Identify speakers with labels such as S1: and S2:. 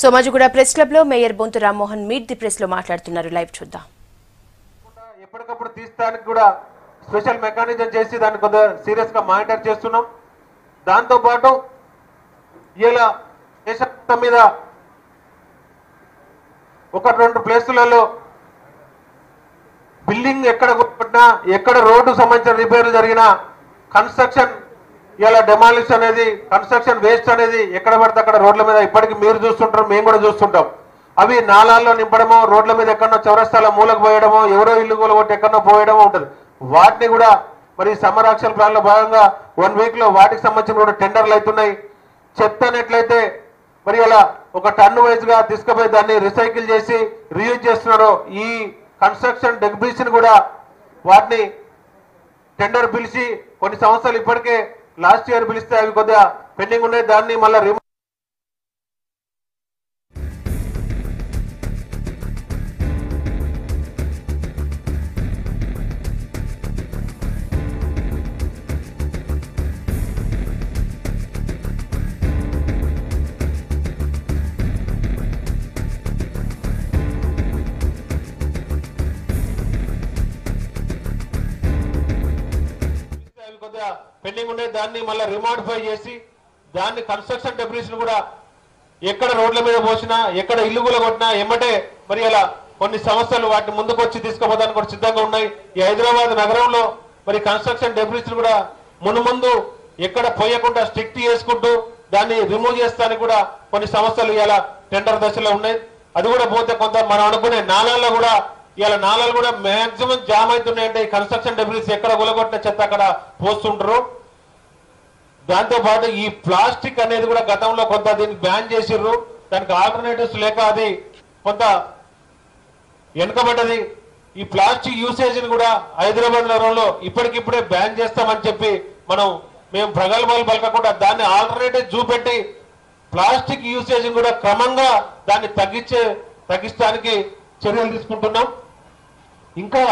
S1: Somajiguda press club లో mayor Bonthu Rammohan meet the press లో మాట్లాడుతున్నారు. లైవ్ చూద్దాం.
S2: ఎప్పటికప్పుడు తీస్తానికి కూడా స్పెషల్ మెకానిజం చేసి దాన్ని కొంత సీరియస్ గా మానిటర్ చేస్తున్నాం. దాంతో పాటు ఇలా దేశం మీద ఒక రెండు ప్లేసులలో బిల్డింగ్ ఎక్కడ కొట్టినా ఎక్కడ రోడ్డు సంబంధించిన రిపేర్లు జరిగినా కన్స్ట్రక్షన్ ఇలా డెమాలిష్ అనేది కన్స్ట్రక్షన్ వేస్ట్ అనేది ఎక్కడ పడితే అక్కడ రోడ్ల మీద ఇప్పటికీ మీరు చూస్తుంటారు, మేము కూడా చూస్తుంటాం. అవి నాలాల్లో నింపడమో రోడ్ల మీద ఎక్కడో చౌరస్తాల మూలకు పోయడమో ఎవరో ఇల్లు కొట్టి ఎక్కడో పోయడమో ఉంటుంది. వాటిని కూడా మరి సమ్మర్ యాక్షన్ ప్లాన్ లో భాగంగా 1 వీక్ లో వాటికి సంబంధించిన కూడా టెండర్లు అవుతున్నాయి. చెత్త అనేట్లయితే మరి అలా ఒక టన్ను వైజ్ గా తీసుకుపోయి దాన్ని రీసైకిల్ చేసి రీయూజ్ చేస్తున్నారు. ఈ కన్స్ట్రక్షన్ డెబ్రీస్ ని కూడా వాటిని టెండర్ పిలిచి కొన్ని సంవత్సరాలు ఇప్పటికే లాస్ట్ ఇయర్ పిలిస్తే అవి కొద్దిగా పెండింగ్ ఉన్నాయి. దాన్ని మళ్ళీ పెండింగ్ ఉండే దాన్ని మళ్ళీ రిమాడిఫై చేసి దాన్ని కన్స్ట్రక్షన్ డెబ్రీస్ కూడా ఎక్కడ రోడ్ల మీద పోసినా ఎక్కడ ఇల్లు కొట్టినా ఎమ్మటే మరి అలా కొన్ని సంస్థలు వాటిని ముందుకు వచ్చి తీసుకుపోవడానికి కూడా సిద్ధంగా ఉన్నాయి. ఈ హైదరాబాద్ నగరంలో మరి కన్స్ట్రక్షన్ డెబ్రీస్ కూడా ముందు ఎక్కడ పోయకుండా స్ట్రిక్ట్ చేసుకుంటూ దాన్ని రిమూవ్ చేస్తానికి కూడా కొన్ని సంస్థలు ఇలా టెండర్ దశలో ఉన్నాయి. అది కూడా పోతే కొంత మనం అనుకునే నాలాల్లో కూడా ఇలా నాలాలు కూడా మాక్సిమం జామ్ అవుతున్నాయంటే ఈ కన్స్ట్రక్షన్ డెబ్రీస్ ఎక్కడ గులగొట్టిన చెత్త అక్కడ పోస్తుంటారు. దాంతో పాటు ఈ ప్లాస్టిక్ అనేది కూడా గతంలో కొంత దీన్ని బ్యాన్ చేసిర్రు. దానికి ఆల్టర్నేటివ్స్ లేక అది కొంత వెనుకబడ్డది. ఈ ప్లాస్టిక్ యూసేజ్ ని కూడా హైదరాబాద్ నగరంలో ఇప్పటికిప్పుడే బ్యాన్ చేస్తామని చెప్పి మేము ప్రగల్భాలు పలకకుండా దాన్ని ఆల్టర్నేటివ్ చూపెట్టి ప్లాస్టిక్ యూసేజ్ కూడా క్రమంగా దాన్ని తగ్గించడానికి చర్యలు తీసుకుంటున్నాం. ఇంకా